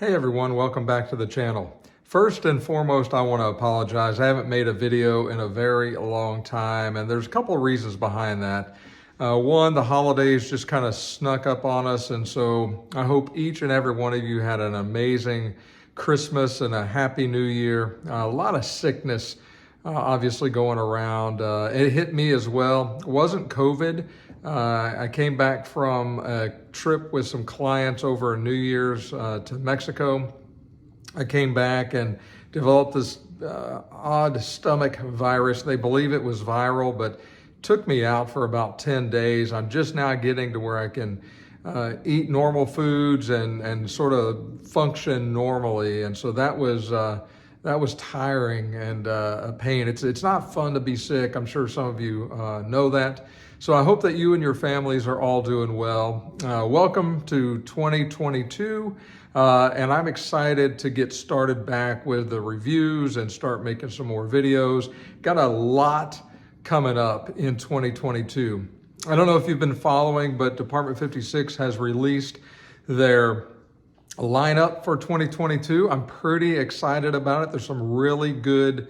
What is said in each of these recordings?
Hey everyone, welcome back to the channel. First and foremost, I want to apologize. I haven't made a video in a very long time, and there's a couple of reasons behind that. One, the holidays just kind of snuck up on us, and so I hope each and every one of you had an amazing Christmas and a happy New Year. A lot of sickness obviously going around. It hit me as well. It wasn't COVID. I came back from a trip with some clients over New Year's to Mexico. I came back and developed this odd stomach virus. They believe it was viral, but took me out for about 10 days. I'm just now getting to where I can eat normal foods and sort of function normally. And so that was tiring and a pain. It's not fun to be sick. I'm sure some of you know that. So I hope that you and your families are all doing well. Welcome to 2022. And I'm excited to get started back with the reviews and start making some more videos. Got a lot coming up in 2022. I don't know if you've been following, but Department 56 has released their lineup for 2022. I'm pretty excited about it. There's some really good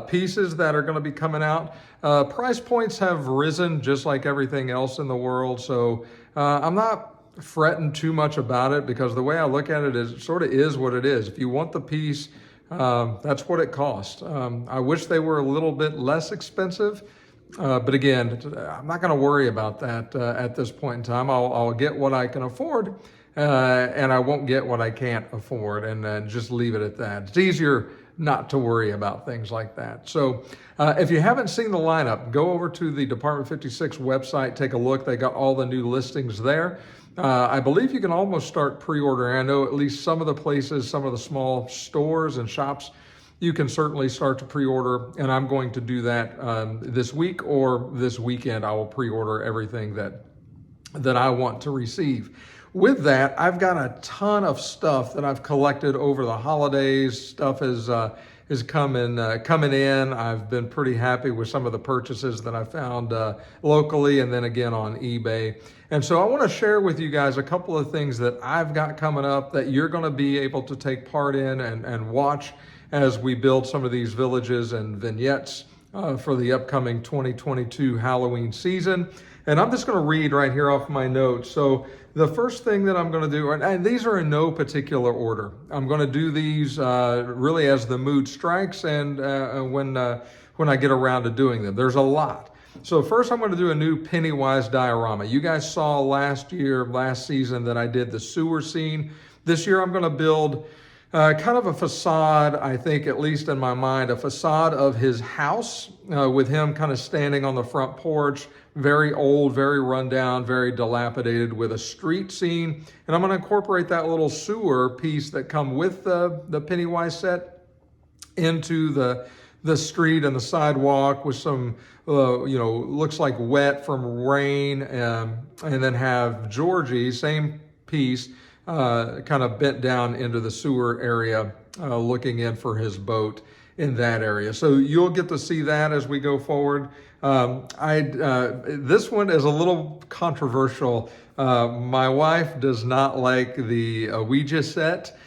pieces that are going to be coming out. Price points have risen just like everything else in the world. So I'm not fretting too much about it, because the way I look at it is it sort of is what it is. If you want the piece, that's what it costs. I wish they were a little bit less expensive. But again, I'm not going to worry about that at this point in time. I'll get what I can afford, and I won't get what I can't afford, and just leave it at that. It's easier not to worry about things like that. So if you haven't seen the lineup, go over to the Department 56 website, take a look. They got all the new listings there. I believe you can almost start pre-ordering. I know at least some of the places, some of the small stores and shops, you can certainly start to pre-order, and I'm going to do that this week or this weekend. I will pre-order everything that I want to receive. With that, I've got a ton of stuff that I've collected over the holidays. Stuff is coming in. I've been pretty happy with some of the purchases that I found locally and then again on eBay. And so I want to share with you guys a couple of things that I've got coming up that you're going to be able to take part in and watch as we build some of these villages and vignettes for the upcoming 2022 Halloween season. And I'm just going to read right here off my notes. So the first thing that I'm going to do, and these are in no particular order. I'm going to do these really as the mood strikes and when I get around to doing them. There's a lot. So first I'm going to do a new Pennywise diorama. You guys saw last season that I did the sewer scene. This year I'm going to build kind of a facade, I think, at least in my mind, a facade of his house with him kind of standing on the front porch, very old, very rundown, very dilapidated, with a street scene. And I'm going to incorporate that little sewer piece that come with the Pennywise set into the street and the sidewalk with some, looks like wet from rain, and then have Georgie, same piece, kind of bent down into the sewer area, looking in for his boat in that area. So you'll get to see that as we go forward. This one is a little controversial. My wife does not like the Ouija set.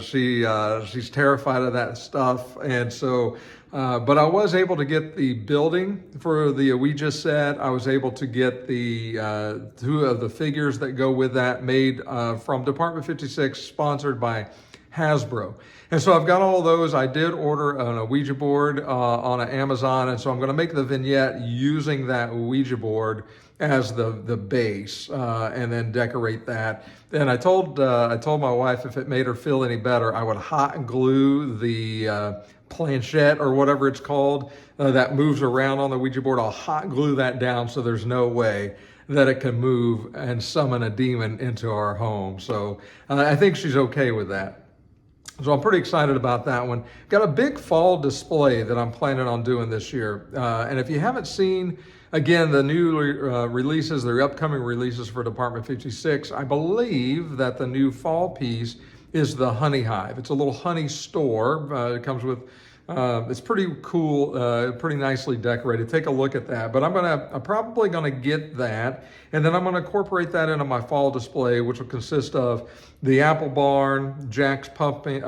She's terrified of that stuff. And so, but I was able to get the building for the Ouija set. I was able to get the two of the figures that go with that made from Department 56, sponsored by Hasbro. And so I've got all those. I did order an Ouija board on Amazon, and so I'm going to make the vignette using that Ouija board as the base, and then decorate that. And I told my wife if it made her feel any better, I would hot glue the planchette or whatever it's called that moves around on the Ouija board. I'll hot glue that down so there's no way that it can move and summon a demon into our home. So I think she's okay with that. So I'm pretty excited about that one. Got a big fall display that I'm planning on doing this year. And if you haven't seen, again, the new releases, the upcoming releases for Department 56, I believe that the new fall piece is the honey hive. It's a little honey store. It comes with It's pretty cool, pretty nicely decorated. Take a look at that. But I'm probably gonna get that, and then I'm gonna incorporate that into my fall display, which will consist of the Apple Barn, Jack's pumpkin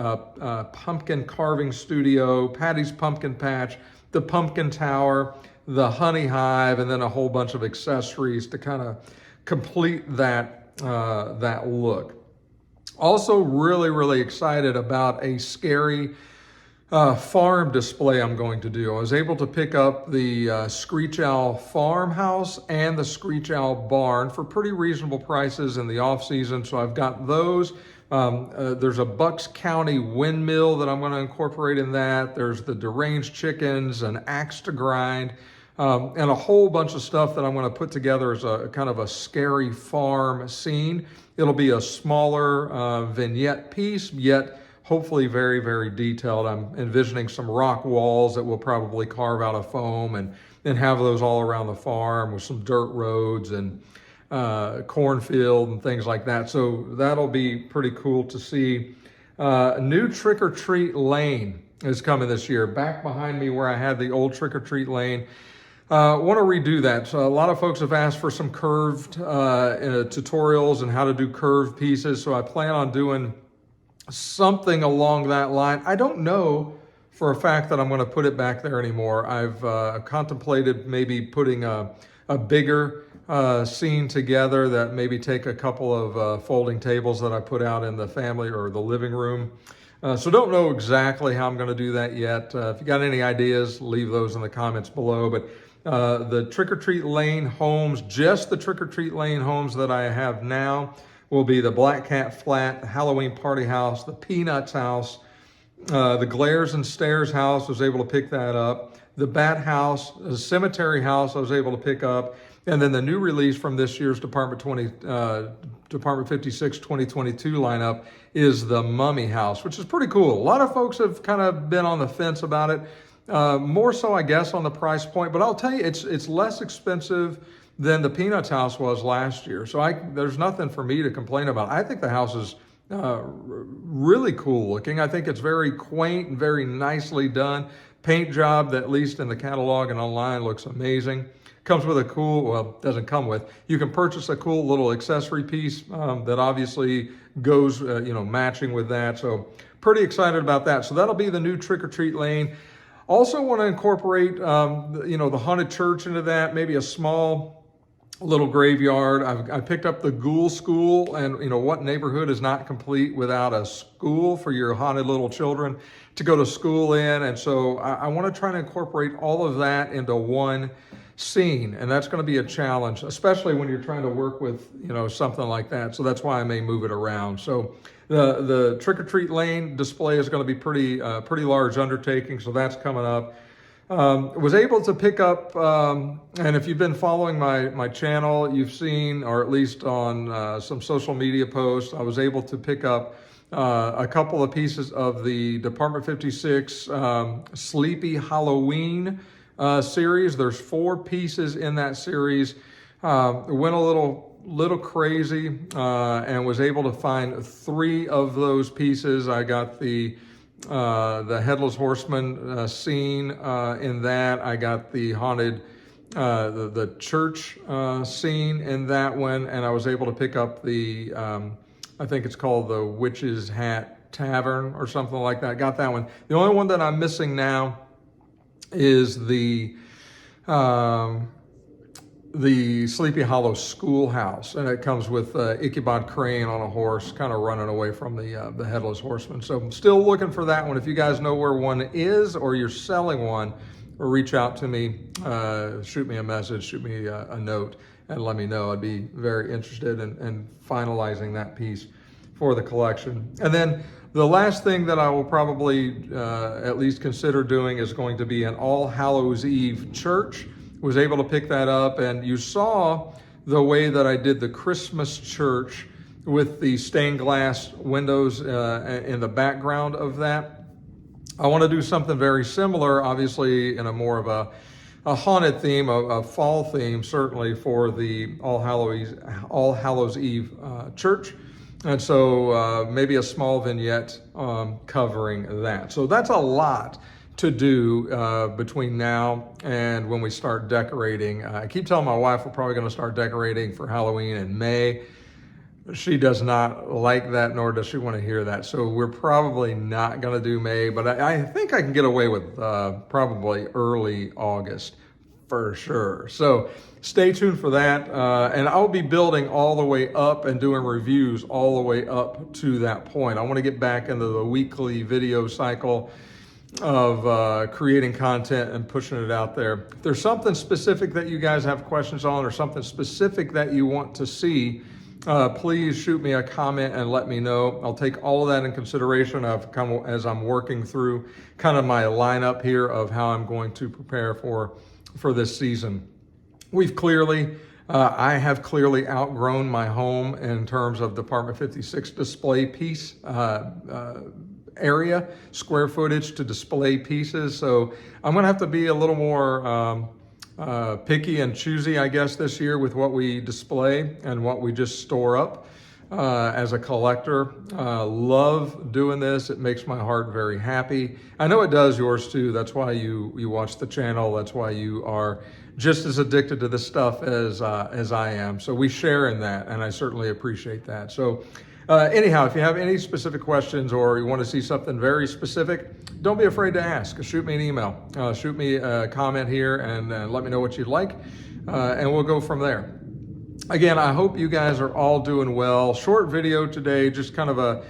carving studio, Patty's pumpkin patch, the pumpkin tower, the honey hive, and then a whole bunch of accessories to kind of complete that that look. Also, really excited about a scary farm display I'm going to do. I was able to pick up the Screech Owl farmhouse and the Screech Owl barn for pretty reasonable prices in the off season. So I've got those. There's a Bucks County windmill that I'm going to incorporate in that. There's the deranged chickens, an axe to grind, and a whole bunch of stuff that I'm going to put together as a kind of a scary farm scene. It'll be a smaller vignette piece, yet hopefully very detailed. I'm envisioning some rock walls that we'll probably carve out of foam and then have those all around the farm with some dirt roads and cornfield and things like that. So that'll be pretty cool to see. A new Trick or Treat lane is coming this year. Back behind me where I had the old Trick or Treat lane. Want to redo that. So a lot of folks have asked for some curved tutorials and how to do curved pieces. So I plan on doing something along that line. I don't know for a fact that I'm going to put it back there anymore. I've contemplated maybe putting a bigger scene together that maybe take a couple of folding tables that I put out in the family or the living room. So don't know exactly how I'm going to do that yet. If you got any ideas, leave those in the comments below. But the Trick or Treat Lane homes, just the Trick or Treat Lane homes that I have now, will be the Black Cat Flat, the Halloween Party House, the Peanuts House, the Glares and Stairs House. I was able to pick that up. The Bat House, the Cemetery House I was able to pick up. And then the new release from this year's Department 56 2022 lineup is the Mummy House, which is pretty cool. A lot of folks have kind of been on the fence about it. More so, I guess, on the price point. But I'll tell you, it's less expensive than the Peanuts house was last year. So there's nothing for me to complain about. I think the house is really cool looking. I think it's very quaint and very nicely done. Paint job that, at least in the catalog and online, looks amazing. Comes with a cool, well, doesn't come with, you can purchase a cool little accessory piece that obviously goes, matching with that. So pretty excited about that. So that'll be the new Trick or Treat Lane. Also want to incorporate, the haunted church into that, maybe a small little graveyard. I picked up the Ghoul School, and what neighborhood is not complete without a school for your haunted little children to go to school in. And so I want to try to incorporate all of that into one scene, and that's going to be a challenge, especially when you're trying to work with something like that. So that's why I may move it around. So the Trick or Treat Lane display is going to be pretty large undertaking, so that's coming up. Was able to pick up, and if you've been following my channel, you've seen, or at least on some social media posts, I was able to pick up a couple of pieces of the Department 56 Sleepy Halloween series. There's 4 pieces in that series. Went a little crazy and was able to find 3 of those pieces. I got the Headless Horseman scene in that. I got the haunted the church scene in that one, and I was able to pick up the I think it's called the Witch's Hat Tavern or something like that. Got that one. The only one that I'm missing now is the Sleepy Hollow Schoolhouse, and it comes with Ichabod Crane on a horse, kind of running away from the Headless Horseman. So I'm still looking for that one. If you guys know where one is, or you're selling one, or reach out to me, shoot me a message, shoot me a note, and let me know. I'd be very interested in finalizing that piece for the collection. And then the last thing that I will probably at least consider doing is going to be an All Hallows Eve church. Was able to pick that up, and you saw the way that I did the Christmas church with the stained glass windows in the background of that. I want to do something very similar, obviously in a more of a haunted theme, a fall theme, certainly for the All Hallows Eve church. And so maybe a small vignette covering that. So that's a lot to do between now and when we start decorating. I keep telling my wife we're probably going to start decorating for Halloween in May. She does not like that, nor does she want to hear that. So we're probably not going to do May, but I think I can get away with probably early August for sure. So stay tuned for that. And I'll be building all the way up and doing reviews all the way up to that point. I want to get back into the weekly video cycle of creating content and pushing it out there. If there's something specific that you guys have questions on or something specific that you want to see, please shoot me a comment and let me know. I'll take all of that in consideration as I'm working through kind of my lineup here of how I'm going to prepare for this season. I have clearly outgrown my home in terms of Department 56 display piece area, square footage to display pieces. So I'm going to have to be a little more picky and choosy, I guess, this year with what we display and what we just store up as a collector. Love doing this. It makes my heart very happy. I know it does yours too. That's why you watch the channel. That's why you are just as addicted to this stuff as I am. So we share in that, and I certainly appreciate that. So anyhow, if you have any specific questions or you want to see something very specific, don't be afraid to ask. Shoot me an email. Shoot me a comment here and let me know what you'd like, and we'll go from there. Again, I hope you guys are all doing well. Short video today, just kind of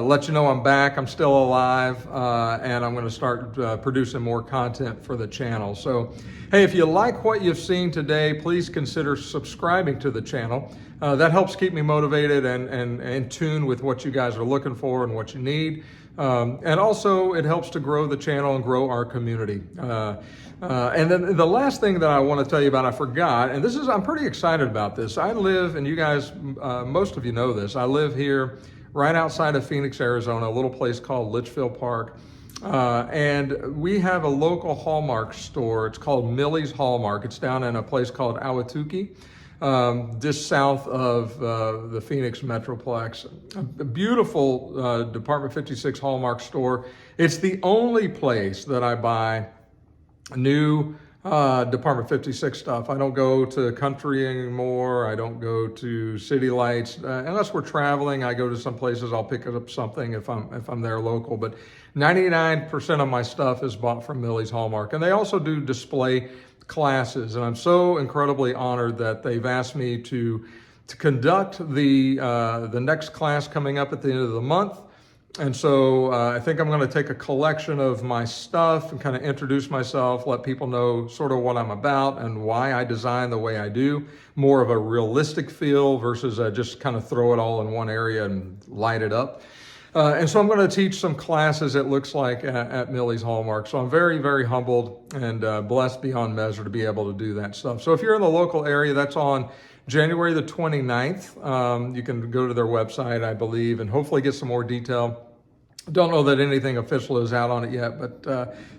let you know I'm back, I'm still alive, and I'm going to start producing more content for the channel. So, hey, if you like what you've seen today, please consider subscribing to the channel. That helps keep me motivated and in tune with what you guys are looking for and what you need. And also, it helps to grow the channel and grow our community. And then the last thing that I want to tell you about, I forgot, and I'm pretty excited about this. I live, and you guys, most of you know this, I live here right outside of Phoenix, Arizona, a little place called Litchfield Park. And we have a local Hallmark store. It's called Millie's Hallmark. It's down in a place called Ahwatukee, just south of the Phoenix Metroplex. A beautiful Department 56 Hallmark store. It's the only place that I buy new Department 56 stuff. I don't go to Country anymore. I don't go to City Lights unless we're traveling. I go to some places. I'll pick up something if I'm there local. But 99% of my stuff is bought from Millie's Hallmark, and they also do display classes. And I'm so incredibly honored that they've asked me to conduct the next class coming up at the end of the month. And so I think I'm going to take a collection of my stuff and kind of introduce myself, let people know sort of what I'm about and why I design the way I do. More of a realistic feel versus just kind of throw it all in one area and light it up. And so I'm going to teach some classes, it looks like, at Millie's Hallmark. So I'm very, very humbled and blessed beyond measure to be able to do that stuff. So if you're in the local area, that's on January the 29th. You can go to their website, I believe, and hopefully get some more detail. Don't know that anything official is out on it yet, but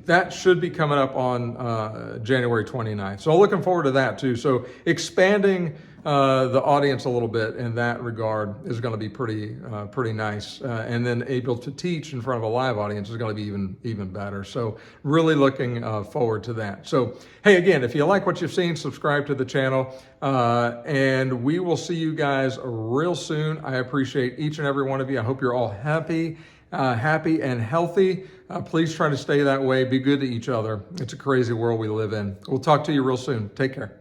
that should be coming up on January 29th. So looking forward to that too. So expanding the audience a little bit in that regard is going to be pretty nice. And then able to teach in front of a live audience is going to be even better. So really looking forward to that. So, hey, again, if you like what you've seen, subscribe to the channel. And we will see you guys real soon. I appreciate each and every one of you. I hope you're all happy and healthy. Please try to stay that way. Be good to each other. It's a crazy world we live in. We'll talk to you real soon. Take care.